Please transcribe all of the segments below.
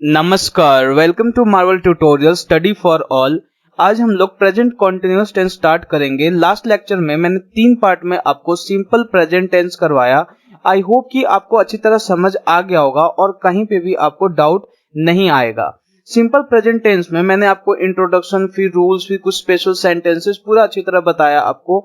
नमस्कार, welcome to Marvel tutorial study for all. आज हम लोग प्रेजेंट कॉन्टिन्यूअस टेंस स्टार्ट करेंगे। लास्ट लेक्चर में मैंने 3 पार्ट में आपको सिंपल प्रेजेंट टेंस करवाया। आई होप कि आपको अच्छी तरह समझ आ गया होगा और कहीं पे भी आपको डाउट नहीं आएगा। सिंपल प्रेजेंट टेंस में मैंने आपको इंट्रोडक्शन, फिर रूल्स, फिर कुछ स्पेशल सेंटेंसेस पूरा अच्छी तरह बताया आपको।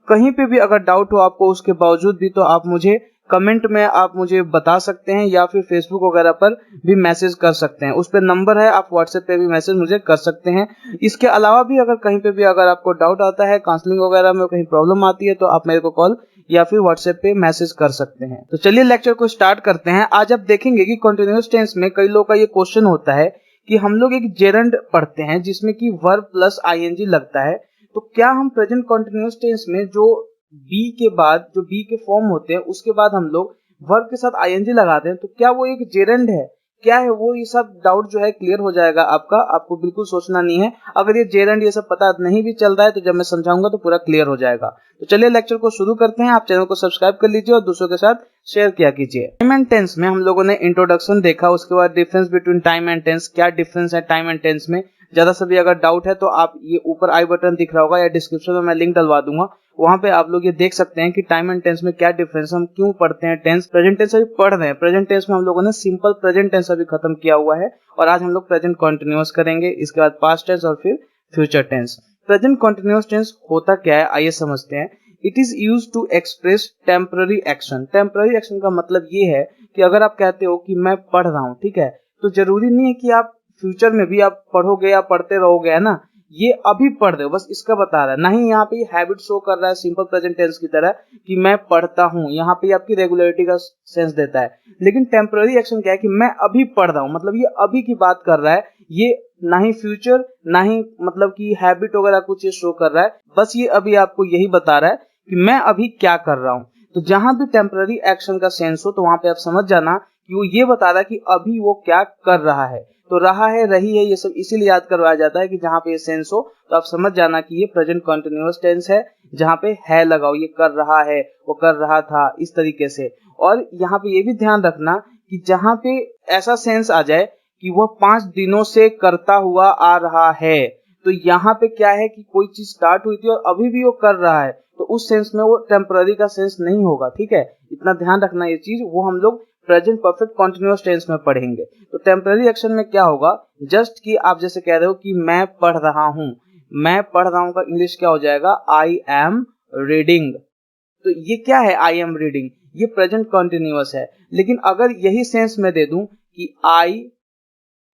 कहीं पे भी अगर डाउट हो आपको उसके बावजूद भी, तो आप मुझे कमेंट में आप मुझे बता सकते हैं या फिर फेसबुक वगैरह पर भी मैसेज कर सकते हैं। उस पर नंबर है, आप व्हाट्सएप पे भी मैसेज मुझे कर सकते हैं। इसके अलावा भी अगर कहीं पे भी अगर आपको डाउट आता है, काउंसलिंग वगैरह में कहीं प्रॉब्लम आती है, तो आप मेरे को कॉल या फिर व्हाट्सएप पे मैसेज कर सकते हैं। तो चलिए लेक्चर को स्टार्ट करते हैं। आज आप देखेंगे कि कंटिन्यूअस टेंस में कई लोगों का ये क्वेश्चन होता है कि हम लोग एक जेरंड पढ़ते हैं जिसमें कि वर्ब प्लस आईएनजी लगता है, तो क्या हम प्रेजेंट कंटिन्यूअस टेंस में जो बी के बाद जो बी के फॉर्म होते हैं उसके बाद हम लोग वर्ब के साथ आईएनजी लगाते हैं, तो क्या वो एक जेरंड है, क्या है वो, ये सब डाउट जो है क्लियर हो जाएगा आपका। आपको बिल्कुल सोचना नहीं है। अगर ये जेरंड ये सब पता नहीं भी चल रहा है तो जब मैं समझाऊंगा तो पूरा क्लियर हो जाएगा। तो चलिए लेक्चर को शुरू करते हैं। आप चैनल को सब्सक्राइब कर लीजिए और दूसरों के साथ शेयर किया कीजिए। टाइम एंड टेंस में हम लोगों ने इंट्रोडक्शन देखा, उसके बाद difference between time and tense, क्या डिफरेंस है टाइम एंड टेंस में। ज्यादा से भी अगर डाउट है तो आप ये ऊपर आई बटन दिख रहा होगा या डिस्क्रिप्शन में मैं लिंक डलवा दूंगा, वहां पे आप लोग ये देख सकते हैं कि टाइम एंड टेंस में क्या डिफरेंस, हम क्यों पढ़ते हैं टेंस। प्रेजेंट टेंस अभी पढ़ रहे हैं। प्रेजेंट टेंस में हम लोगों ने सिंपल प्रेजेंट टेंस अभी खत्म किया हुआ है और आज हम लोग प्रेजेंट कंटिन्यूअस करेंगे, इसके बाद पास्ट टेंस और फिर future tense. Present continuous tense होता क्या है, आइए समझते हैं। It is used to express temporary action. Temporary action का मतलब ये है कि अगर आप कहते हो कि मैं पढ़ रहा हूँ, ठीक है, तो जरूरी नहीं है कि आप फ्यूचर में भी आप पढ़ोगे या पढ़ते रहोगे, है ना। ये अभी पढ़ रहे हो, बस इसका बता रहा है। नहीं, यहाँ पे हैबिट शो कर रहा है सिंपल प्रेजेंट टेंस की तरह कि मैं पढ़ता हूँ। यहाँ पे आपकी रेगुलरिटी का सेंस देता है। लेकिन टेम्पररी एक्शन क्या है कि मैं अभी पढ़ रहा हूँ, मतलब ये अभी की बात कर रहा है। ये ना ही फ्यूचर ना ही मतलब कि हैबिट वगैरह कुछ ये शो कर रहा है, बस ये अभी आपको यही बता रहा है कि मैं अभी क्या कर रहा हूँ। तो जहां भी टेम्पररी एक्शन का सेंस हो तो वहां पे आप समझ जाना कि वो ये बता रहा है कि अभी वो क्या कर रहा है। तो रहा है, रही है, ये सब इसीलिए याद करवाया जाता है कि जहां पे ये सेंस हो तो आप समझ जाना कि ये प्रेजेंट कंटिन्यूअस टेंस है। जहां पे है लगाओ, ये कर रहा है, वो कर रहा था, इस तरीके से। और यहाँ पे ये भी ध्यान रखना कि जहां पे ऐसा सेंस आ जाए कि वह 5 दिनों से करता हुआ आ रहा है, तो यहाँ पे क्या है कि कोई चीज स्टार्ट हुई थी और अभी भी वो कर रहा है, तो उस सेंस में वो टेम्पररी का सेंस नहीं होगा, ठीक है। इतना ध्यान रखना, ये चीज वो हम लोग प्रेजेंट परफेक्ट कंटीन्यूअस टेंस में पढ़ेंगे। तो टेम्पररी एक्शन में क्या होगा, जस्ट कि आप जैसे कह रहे हो कि मैं पढ़ रहा हूं, मैं पढ़ रहा हूं का इंग्लिश क्या हो जाएगा, आई एम रीडिंग। तो ये क्या है, आई एम रीडिंग, ये प्रेजेंट कंटीन्यूअस है। लेकिन अगर यही सेंस में दे दूं कि I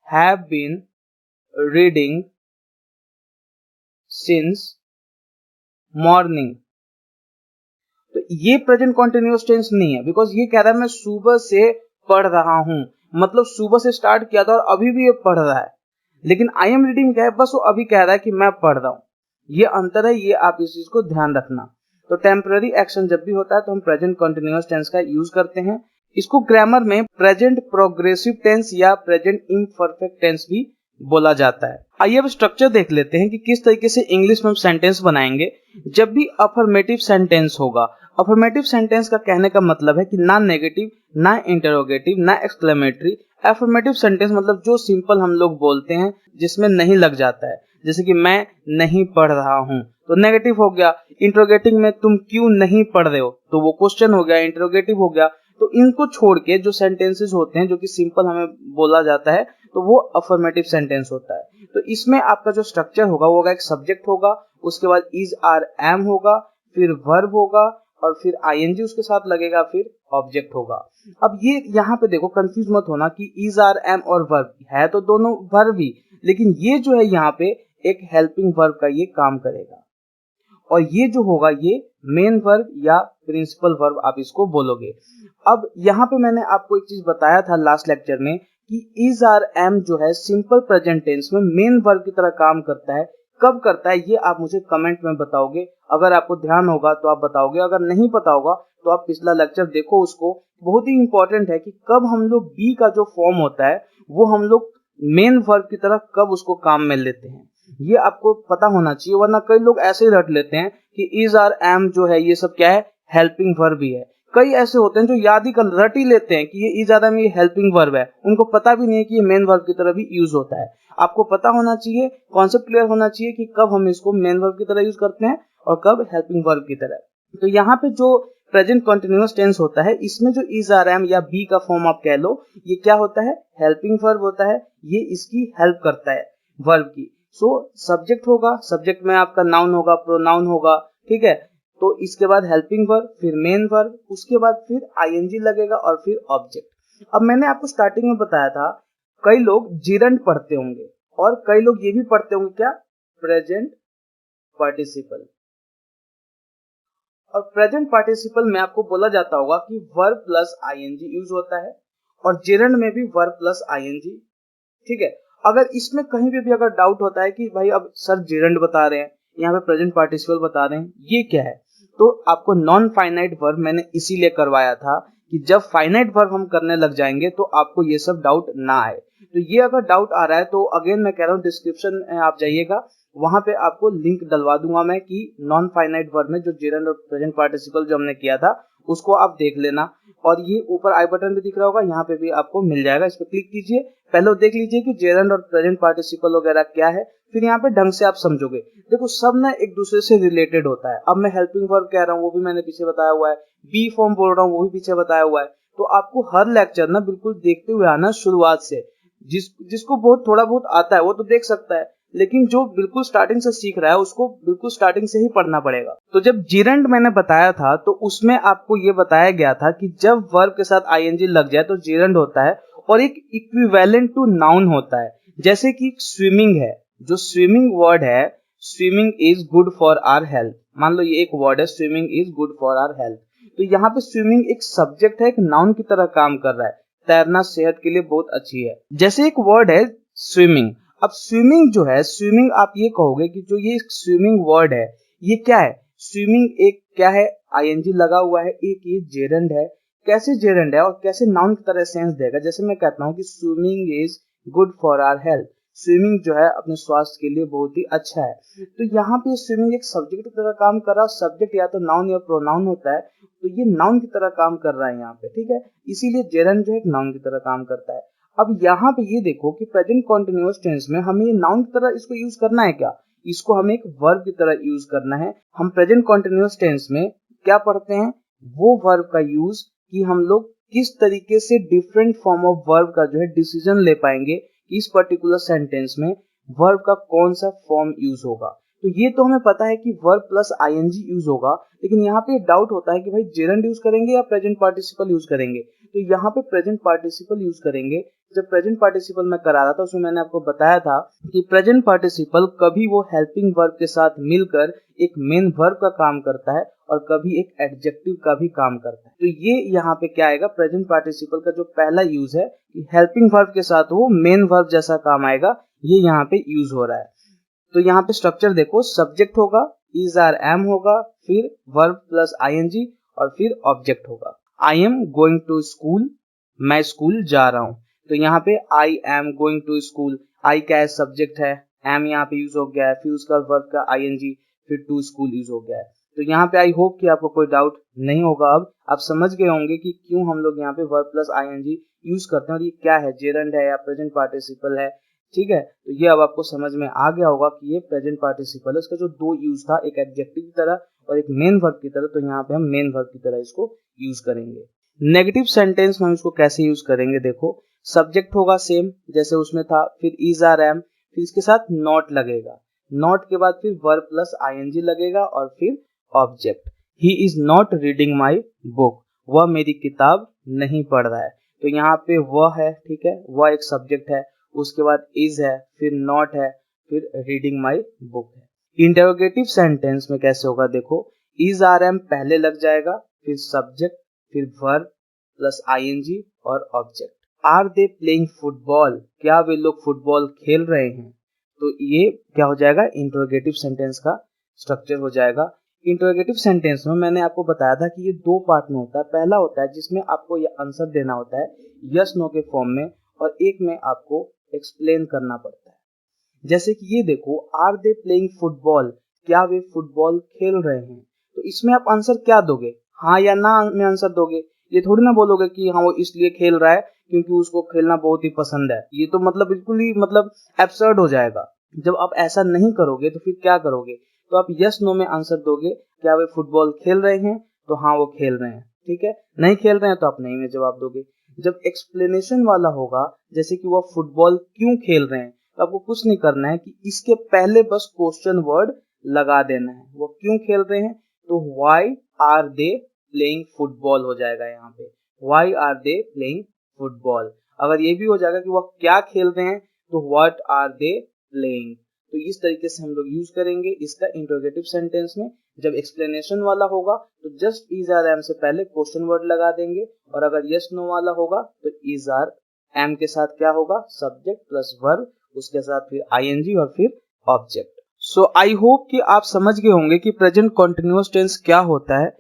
have been reading since morning, तो ये प्रेजेंट कंटीन्यूअस टेंस नहीं है। बिकॉज ये कह रहा है मैं सुबह से पढ़ रहा हूं, मतलब सुबह से स्टार्ट किया था और अभी भी ये पढ़ रहा है। लेकिन आई एम रीडिंग क्या है, बस वो अभी कह रहा है कि मैं पढ़ रहा हूं। ये अंतर है, ये आप इस चीज को ध्यान रखना। तो टेम्पररी एक्शन जब भी होता है तो हम प्रेजेंट कंटीन्यूअस टेंस का यूज करते हैं। इसको ग्रामर में प्रेजेंट प्रोग्रेसिव टेंस या प्रेजेंट इम्परफेक्ट टेंस भी बोला जाता है। आइए अब स्ट्रक्चर देख लेते हैं कि किस तरीके से इंग्लिश में हम सेंटेंस बनाएंगे जब भी अफर्मेटिव सेंटेंस होगा। अफर्मेटिव सेंटेंस का कहने का मतलब है कि ना नेगेटिव, ना इंटरोगेटिव, ना एक्सक्लेमेटरी। अफर्मेटिव सेंटेंस मतलब जो सिंपल हम लोग बोलते हैं जिसमें नहीं लग जाता है, जैसे कि मैं नहीं पढ़ रहा हूं, तो नेगेटिव हो गया। इंटरोगेटिव में तुम क्यों नहीं पढ़ रहे हो, तो वो क्वेश्चन हो गया, इंटरोगेटिव हो गया। तो इनको छोड़ के जो सेंटेंसेस होते हैं जो कि सिंपल हमें बोला जाता है, तो वो अफर्मेटिव सेंटेंस होता है। तो इसमें आपका जो स्ट्रक्चर होगा वो होगा, एक सब्जेक्ट होगा, उसके बाद इज आर एम होगा, फिर वर्ब होगा और फिर आईएनजी उसके साथ लगेगा, फिर ऑब्जेक्ट होगा। अब ये यहाँ पे देखो, कंफ्यूज मत होना कि इज आर एम और वर्ब है, तो दोनों वर्ब ही, लेकिन ये जो है यहाँ पे एक हेल्पिंग वर्ब का ये काम करेगा। और ये जो होगा ये मेन वर्ब या प्रिंसिपल वर्ब आप इसको बोलोगे। अब यहाँ पे मैंने आपको एक चीज बताया था लास्ट लेक्चर में कि इज आर एम जो है सिंपल प्रेजेंट टेंस में मेन वर्ब की तरह काम करता है। कब करता है ये आप मुझे कमेंट में बताओगे। अगर आपको ध्यान होगा तो आप बताओगे, अगर नहीं पता होगा तो आप पिछला लेक्चर देखो उसको। बहुत ही इंपॉर्टेंट है कि कब हम लोग बी का जो फॉर्म होता है वो हम लोग मेन वर्ब की तरह कब उसको काम में लेते हैं, ये आपको पता होना चाहिए। वरना कई लोग ऐसे ही रट लेते हैं कि इज आर एम जो है ये सब क्या है, हेल्पिंग वर्ब ही है। कई ऐसे होते हैं जो याद ही कर रट ही लेते हैं कि ये इज आर एम ये हेल्पिंग वर्ब है, उनको पता भी नहीं है कि ये मेन वर्ब की तरह भी यूज होता है। आपको पता होना चाहिए, कॉन्सेप्ट क्लियर होना चाहिए कि कब हम इसको मेन वर्ब की तरह यूज करते हैं और कब हेल्पिंग वर्ब की तरह। तो यहाँ पे जो प्रेजेंट कंटीन्यूअस टेंस होता है, इसमें जो इज आर एम या बी का फॉर्म आप कह लो, ये क्या होता है, हेल्पिंग वर्ब होता है। ये इसकी हेल्प करता है वर्ब की। सो सब्जेक्ट होगा, सब्जेक्ट में आपका नाउन होगा, प्रोनाउन होगा, ठीक है। तो इसके बाद हेल्पिंग वर्ब, फिर मेन वर्ब, उसके बाद फिर आईएनजी लगेगा और फिर ऑब्जेक्ट। अब मैंने आपको स्टार्टिंग में बताया था, कई लोग जिरंड पढ़ते होंगे और कई लोग ये भी पढ़ते होंगे क्या, प्रेजेंट पार्टिसिपल। और प्रेजेंट पार्टिसिपल में आपको बोला जाता होगा कि वर्ब प्लस आईएनजी यूज होता है और जिरंड में भी वर्ब प्लस आईएनजी, ठीक है। अगर इसमें कहीं भी अगर डाउट होता है कि भाई अब सर जिरंड बता रहे हैं, यहाँ पे प्रेजेंट पार्टिसिपल बता रहे हैं, ये क्या है, तो आपको नॉन फाइनाइट वर्ब मैंने इसीलिए करवाया था कि जब फाइनाइट वर्ब हम करने लग जाएंगे तो आपको ये सब डाउट ना आए। तो ये अगर डाउट आ रहा है तो अगेन मैं कह रहा हूँ डिस्क्रिप्शन में आप जाइएगा, वहां पे आपको लिंक डलवा दूंगा मैं कि नॉन फाइनाइट वर्ब में जो जिरंड और प्रेजेंट पार्टिसिपल जो हमने किया था उसको आप देख लेना। और ये ऊपर आई बटन भी दिख रहा होगा, यहाँ पे भी आपको मिल जाएगा, इस पर क्लिक कीजिए, पहले देख लीजिए कि जिरंड और प्रेजेंट पार्टिसिपल वगैरह क्या है, फिर यहाँ पे ढंग से आप समझोगे। देखो सब ना एक दूसरे से रिलेटेड होता है। अब मैं हेल्पिंग वर्ब कह रहा हूँ वो भी मैंने पीछे बताया हुआ है, बी फॉर्म बोल रहा हूँ वो भी पीछे बताया हुआ है। तो आपको हर लेक्चर ना बिल्कुल देखते हुए आना शुरुआत से। जिसको बहुत थोड़ा बहुत आता है वो तो देख सकता है, लेकिन जो बिल्कुल स्टार्टिंग से सीख रहा है उसको बिल्कुल स्टार्टिंग से ही पढ़ना पड़ेगा। तो जब जिरंड मैंने बताया था तो उसमें आपको ये बताया गया था कि जब वर्ब के साथ आईएनजी लग जाए तो जिरंड होता है और एक इक्विवेलेंट टू नाउन होता है। जैसे कि स्विमिंग है, जो स्विमिंग वर्ड है, swimming is good for our health, मान लो ये एक वर्ड है, swimming is good for our health. तो यहाँ पे स्विमिंग एक सब्जेक्ट है, एक नाउन की तरह काम कर रहा है, तैरना सेहत के लिए बहुत अच्छी है। जैसे एक वर्ड है स्विमिंग, अब स्विमिंग जो है, स्विमिंग आप ये कहोगे कि जो ये स्विमिंग वर्ड है ये क्या है, स्विमिंग एक क्या है, आईएनजी लगा हुआ है, एक ये जेरंड है। कैसे जेरंड है और कैसे नाउन की तरह सेंस देगा, जैसे मैं कहता हूँ कि swimming is good for our health, swimming जो है अपने स्वास्थ्य के लिए बहुत ही अच्छा है। तो यहाँ पे स्विमिंग एक सब्जेक्ट की तरह काम कर रहा है, सब्जेक्ट या तो नाउन या प्रोनाउन होता है, तो ये नाउन की तरह काम कर रहा है यहाँ पे, ठीक है। इसीलिए जेरंड जो है एक नाउन की तरह काम करता है। अब यहाँ पे ये देखो कि प्रेजेंट कॉन्टिन्यूअस टेंस में हमें ये नाउन की तरह इसको यूज करना है क्या, इसको हमें एक वर्ब की तरह यूज करना है। हम प्रेजेंट कॉन्टिन्यूअस टेंस में क्या पढ़ते हैं, वो वर्ब का यूज कि हम लोग किस तरीके से डिफरेंट फॉर्म ऑफ वर्ब का जो है डिसीजन ले पाएंगे कि इस पर्टिकुलर सेंटेंस में वर्ब का कौन सा फॉर्म यूज होगा। तो ये तो हमें पता है कि वर्ब प्लस आईएनजी यूज होगा, लेकिन यहाँ पे डाउट होता है कि भाई जेरंड यूज करेंगे या प्रेजेंट पार्टिसिपल यूज करेंगे। तो यहाँ पे प्रेजेंट पार्टिसिपल यूज करेंगे। जब प्रेजेंट पार्टिसिपल मैं करा रहा था उसमें मैंने आपको बताया था कि प्रेजेंट पार्टिसिपल कभी वो हेल्पिंग वर्ब के साथ मिलकर एक मेन वर्ब का काम करता है और कभी एक एडजेक्टिव का भी काम करता है। तो ये यहाँ पे क्या आएगा, प्रेजेंट पार्टिसिपल का जो पहला यूज है कि हेल्पिंग वर्ब के साथ वो मेन वर्ब जैसा काम आएगा, ये यहाँ पे यूज हो रहा है। तो यहाँ पे स्ट्रक्चर देखो, सब्जेक्ट होगा, इज आर एम होगा, फिर वर्ब प्लस आईएनजी और फिर ऑब्जेक्ट होगा। I am going to school, मैं स्कूल जा रहा हूँ। तो यहाँ पे I am going to school, I क्या है, सब्जेक्ट है, एम यहाँ पे यूज हो गया है, फिर उसका वर्ब का आईएनजी, फिर टू स्कूल यूज हो गया है। तो यहाँ पे आई होप कि आपको कोई डाउट नहीं होगा, अब आप समझ गए होंगे कि क्यों हम लोग यहाँ पे वर्ब प्लस आईएनजी यूज करते हैं और ये क्या है, जेरंड है या प्रेजेंट पार्टिसिपल है, ठीक है। तो ये अब आपको समझ में आ गया होगा कि ये प्रेजेंट पार्टिसिपल है, इसका जो दो यूज था, एक एडजेक्टिव की तरह और एक मेन वर्ब की तरह। तो यहाँ पे हम मेन वर्ब की तरह इसको यूज करेंगे। नेगेटिव सेंटेंस में हम इसको कैसे यूज करेंगे, देखो सब्जेक्ट होगा सेम जैसे उसमें था, फिर इज आर एम, फिर इसके साथ नॉट लगेगा, नॉट के बाद फिर वर्ब प्लस आईएनजी लगेगा और फिर object. He is not reading my book, वह मेरी किताब नहीं पढ़ रहा है। तो यहाँ पे वह है, ठीक है, वह एक सब्जेक्ट है, उसके बाद इज है, फिर नॉट है, फिर रीडिंग माई बुक है। इंटरोगेटिव सेंटेंस में कैसे होगा, देखो इज आर एम पहले लग जाएगा, फिर सब्जेक्ट, फिर वर्ब प्लस आईएनजी और object. Are they playing football, क्या वे लोग फुटबॉल खेल रहे हैं। तो ये क्या हो जाएगा, इंटरोगेटिव सेंटेंस का स्ट्रक्चर हो जाएगा। इंटरोगेटिव सेंटेंस में मैंने आपको बताया था कि ये दो पार्ट में होता है। पहला होता है जिसमें आपको ये आंसर देना होता है यस नो के फॉर्म में, और एक में आपको एक्सप्लेन करना पड़ता है। जैसे कि ये देखो, आर दे प्लेइंग फुटबॉल, क्या वे फुटबॉल खेल रहे हैं। तो इसमें आप आंसर क्या दोगे, हाँ या ना में आंसर दोगे। ये थोड़ी ना बोलोगे कि हाँ वो इसलिए खेल रहा है क्योंकि उसको खेलना बहुत ही पसंद है। ये तो मतलब बिल्कुल ही मतलब एब्सर्ड हो जाएगा। जब आप ऐसा नहीं करोगे तो फिर क्या करोगे, तो आप यस नो में आंसर दोगे। क्या वे फुटबॉल खेल रहे हैं, तो हाँ वो खेल रहे हैं, ठीक है। नहीं खेल रहे हैं तो आप नहीं में जवाब दोगे। जब एक्सप्लेनेशन वाला होगा, जैसे कि वो फुटबॉल क्यों खेल रहे हैं, तो आपको कुछ नहीं करना है कि इसके पहले बस क्वेश्चन वर्ड लगा देना है। वो क्यों खेल रहे हैं, तो why are they playing football हो जाएगा यहाँ पे। Why are they playing football. अगर ये भी हो जाएगा कि वह क्या खेल रहे हैं, तो व्हाट आर दे प्लेइंग। तो इस तरीके से हम लोग यूज करेंगे इसका इंट्रोगेटिव सेंटेंस में। जब एक्सप्लेनेशन वाला होगा तो जस्ट इज आर एम से पहले क्वेश्चन वर्ड लगा देंगे, और अगर यस नो वाला होगा तो इज आर एम के साथ क्या होगा, सब्जेक्ट प्लस वर्ब, उसके साथ फिर आईएनजी और फिर ऑब्जेक्ट। सो आई होप कि आप समझ गए होंगे कि प्रेजेंट कॉन्टिन्यूअस टेंस क्या होता है,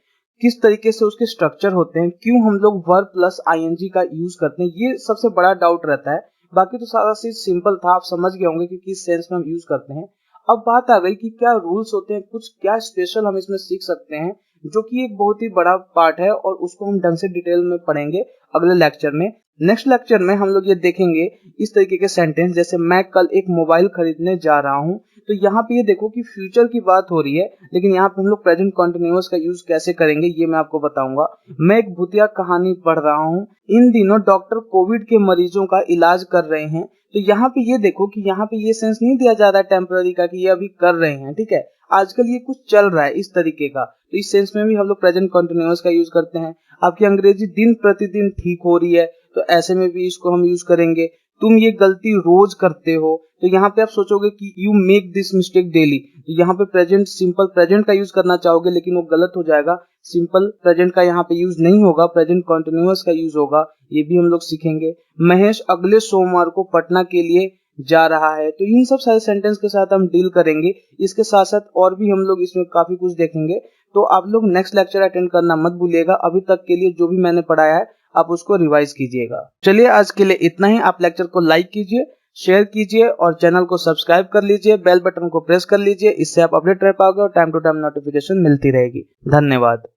किस तरीके से उसके स्ट्रक्चर होते हैं, क्यों हम लोग वर्ब प्लस आईएनजी का यूज करते हैं। ये सबसे बड़ा डाउट रहता है। बाकी तो सारा चीज सिंपल था, आप समझ गए होंगे कि किस सेंस में हम यूज करते हैं। अब बात आ गई कि क्या रूल्स होते हैं, कुछ क्या स्पेशल हम इसमें सीख सकते हैं, जो कि एक बहुत ही बड़ा पार्ट है, और उसको हम ढंग से डिटेल में पढ़ेंगे अगले लेक्चर में। नेक्स्ट लेक्चर में हम लोग ये देखेंगे इस तरीके के सेंटेंस, जैसे मैं कल एक मोबाइल खरीदने जा रहा हूँ। तो यहाँ पे ये देखो कि फ्यूचर की बात हो रही है, लेकिन यहाँ पे हम लोग प्रेजेंट कॉन्टिन्यूअस का यूज कैसे करेंगे ये मैं आपको बताऊंगा। मैं एक भूतिया कहानी पढ़ रहा हूँ। इन दिनों डॉक्टर कोविड के मरीजों का इलाज कर रहे हैं। तो यहाँ पे ये देखो कि यहाँ पे ये सेंस नहीं दिया जा रहा है टेम्पररी का कि ये अभी कर रहे हैं, ठीक है। आजकल ये कुछ चल रहा है इस तरीके का, तो इस सेंस में भी हम लोग प्रेजेंट कॉन्टिन्यूअस का यूज करते हैं। आपकी अंग्रेजी दिन प्रतिदिन ठीक हो रही है, तो ऐसे में भी इसको हम यूज करेंगे। तुम ये गलती रोज करते हो, तो यहाँ पे आप सोचोगे कि you make this mistake daily. तो यहाँ पे प्रेजेंट सिंपल प्रेजेंट का यूज करना चाहोगे, लेकिन वो गलत हो जाएगा। सिंपल प्रेजेंट का यहाँ पे यूज नहीं होगा, प्रेजेंट कॉन्टिन्यूअस का यूज होगा। ये भी हम लोग सीखेंगे। महेश अगले सोमवार को पटना के लिए जा रहा है। तो इन सब सारे सेंटेंस के साथ हम डील करेंगे। इसके साथ साथ और भी हम लोग इसमें काफी कुछ देखेंगे। तो आप लोग नेक्स्ट लेक्चर अटेंड करना मत भूलिएगा। अभी तक के लिए जो भी मैंने पढ़ाया है आप उसको रिवाइज कीजिएगा। चलिए आज के लिए इतना ही। आप लेक्चर को लाइक कीजिए, शेयर कीजिए और चैनल को सब्सक्राइब कर लीजिए। बेल बटन को प्रेस कर लीजिए, इससे आप अपडेट रह पाओगे और टाइम टू टाइम नोटिफिकेशन मिलती रहेगी। धन्यवाद।